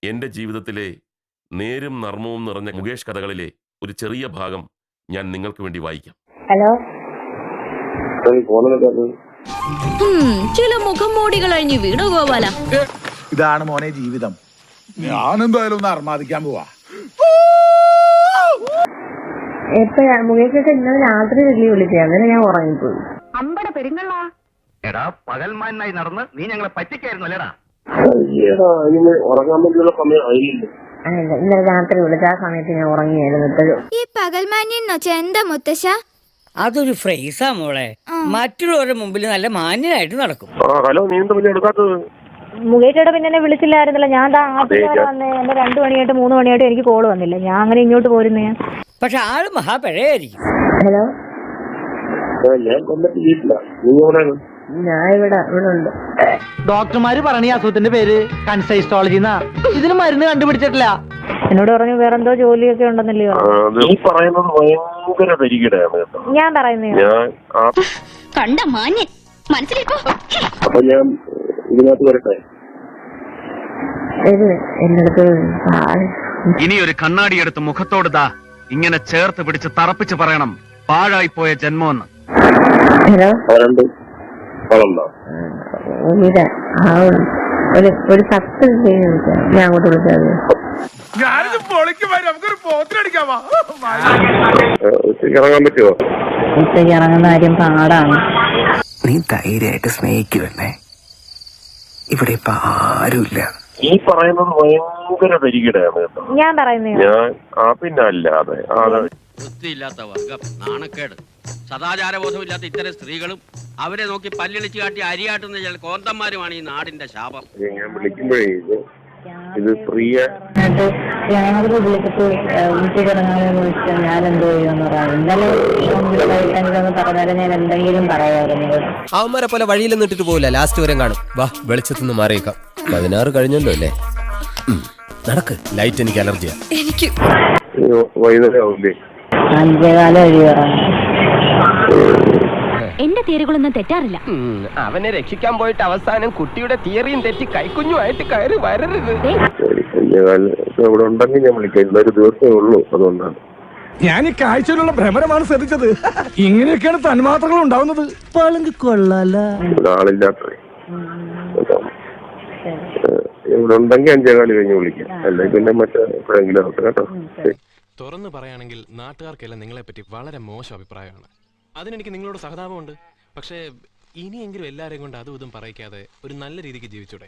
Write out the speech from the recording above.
എൻ്റെ ജീവിതത്തിലെ നേരും നർമ്മവും നിറഞ്ഞ മുകേഷ് കഥകളിലെ ഒരു ചെറിയ ഭാഗം ഞാൻ നിങ്ങൾക്ക് വേണ്ടി വായിക്കാം. ഹലോ, ചില മുഖം മൂടികൾ അഴിഞ്ഞു വീണു ഗോപാല. ഇതാണ് മോനെ ജീവിതം. ഞാനെന്തായാലും ഒന്ന് അർമാദിക്കാൻ പോവാ. എപ്പോഴാ മുകേഷൊക്കെ ഇന്നലെ രാത്രി വിളിച്ചത്? അങ്ങനെ ഞാൻ ഉറങ്ങിപ്പോയി. അമ്പട പെരുങ്ങളാ എടാ പകൽമാനായി നടന്ന് നീ ഞങ്ങളെ പറ്റിക്കായിരുന്നു അല്ലേടാ? ഉറങ്ങാൻ വേണ്ടിയുള്ള സമയം ആയില്ല. ഇന്നലെ രാത്രി വിളിച്ച ആ സമയത്ത് ഞാൻ ഉറങ്ങിയായിരുന്നു. ഇപ്പോഴും ഈ പകൽമാന്യെന്നോ എന്താ മുത്തശ്ശ? അതൊരു ഫ്രേസാ മോളെ. മറ്റുള്ളവരുടെ മുമ്പിൽ നല്ല മാന്യനായിട്ട് നടക്കും. ഹലോ, നീ എന്താ പിന്നെ എടുക്കാത്തത്? മുകേഷയുടെ പിന്നെ എന്നെ വിളിച്ചില്ലായിരുന്നല്ലോ. ഞാൻ ആദ്യം വന്നേ. എന്റെ 2 മണിയായിട്ട് 3 മണിയായിട്ട് എനിക്ക് കോള് വന്നില്ല. ഞാൻ അങ്ങനെ ഇങ്ങോട്ട് പോരുന്നേ. പക്ഷെ ആള് മഹാപഴയായിരിക്കും. ഹലോ, ഞാൻ ഇവിടെ ഉണ്ട്. ഡോക്ടർമാര് പറഞ്ഞ ഈ അസുഖത്തിന്റെ പേര് കൺസൈസ്റ്റോളജി എന്നാ. ഇതിന് മരുന്ന് കണ്ടുപിടിച്ചിട്ടില്ല. എന്നോട് പറഞ്ഞു വേറെന്തോ ജോലിയൊക്കെ ഉണ്ടെന്നല്ലയോ? ഞാൻ പറയുന്നത് കണ്ട മാന്യൻ മനസ്സിലേക്കോ. അപ്പൊ ഞാൻ ഇതിനകത്ത് വരട്ടെ. എന്റെ അടുത്ത് ഇനി ഒരു കണ്ണാടി എടുത്ത് മുഖത്തോട് ദാ ഇങ്ങനെ ചേർത്ത് പിടിച്ച് തറപ്പിച്ച് പറയണം, പാഴായിപ്പോയ ജന്മമെന്ന്. ഹലോ, ഒരു 10 ഞാൻ അങ്ങോട്ട് വിളിച്ചത്. ഇറങ്ങാൻ പറ്റുമോ? ഉച്ചയ്ക്ക് ഇറങ്ങുന്ന കാര്യം പാടാണ്. നീ ധൈര്യമായിട്ട് സ്നേഹിക്കുവല്ലേ. ഇവിടെ ഇപ്പൊ ആരുമില്ല. ഈ പറയുന്നത് ഭയങ്കര പരിഗണയാണ് കേട്ടോ. ഞാൻ പറയുന്നത് പിന്നെ അല്ലാതെ ബുദ്ധിയില്ലാത്ത വർഗം, നാണക്കേട്, സദാചാരബോധമില്ലാത്ത ഇത്തരം സ്ത്രീകളും അവരെ നോക്കി പല്ലിളിച്ച് കാട്ടി അരിയാട്ടുന്ന ചില കോന്തന്മാരുമാണ് ഈ നാടിന്റെ ശാപം. ഞാൻ വിളിക്കുമ്പോഴേ ഇത് പ്രിയ രാവിലെ വിളിച്ചിട്ട് ഉച്ചക്കിറങ്ങാതെ വിളിച്ചാൽ ഞാൻ എന്തോ ചെയ്യുമെന്ന് പറയാം. ഇന്നലെ പറഞ്ഞാലും ഞാൻ എന്തെങ്കിലും പറയാമായിരുന്നു. അവന്മാരെ പോലെ വഴിയിൽ നിന്നിട്ട് പോവില്ല. ലാസ്റ്റ് വരെ കാണും. വാ, വെളിച്ചത്തുനിന്ന് മാറിയേക്കാം. 16 കഴിഞ്ഞല്ലോ അല്ലേ? നടക്ക്. ലൈറ്റ് എനിക്ക് അലർജിയാ. എനിക്ക് വൈകുന്നേരം ആവില്ലേ? 5:15 വഴി പറയാം. എന്റെ തീരുകളൊന്നും തെറ്റാറില്ല. അവനെ രക്ഷിക്കാൻ പോയിട്ട് അവസാനം കുട്ടിയുടെ തിയറിയും തെറ്റി കൈക്കുഞ്ഞുമായിട്ട് കയറി വരരുത്. ഇവിടെ ഉണ്ടെങ്കിൽ ഞാൻ വിളിക്കാം. ഇന്നൊരു ദിവസമേ ഉള്ളൂ, അതുകൊണ്ടാണ്. ഞാൻ ഈ കാഴ്ചയിലുള്ള ഭ്രമരമാണ് ശ്രദ്ധിച്ചത്. ഇങ്ങനെയൊക്കെയാണ് തന്മാത്രകൾ ഉണ്ടാവുന്നത്. കൊള്ളാല ആളില്ലാത്ത ഇവിടെ ഉണ്ടെങ്കിൽ 5:15 കഴിഞ്ഞ് വിളിക്കാം. അല്ലെങ്കിൽ പിന്നെ മറ്റെപ്പോഴെങ്കിലും ആവട്ടെ കേട്ടോ. തുറന്നു പറയുകയാണെങ്കിൽ നാട്ടുകാർക്കെല്ലാം നിങ്ങളെപ്പറ്റി വളരെ മോശം അഭിപ്രായമാണ്. അതിനെനിക്ക് നിങ്ങളോട് സഹതാപമുണ്ട്. പക്ഷേ ഇനിയെങ്കിലും എല്ലാവരെയും കൊണ്ട് അതും ഇതും പറയിക്കാതെ ഒരു നല്ല രീതിക്ക് ജീവിച്ചൂടെ?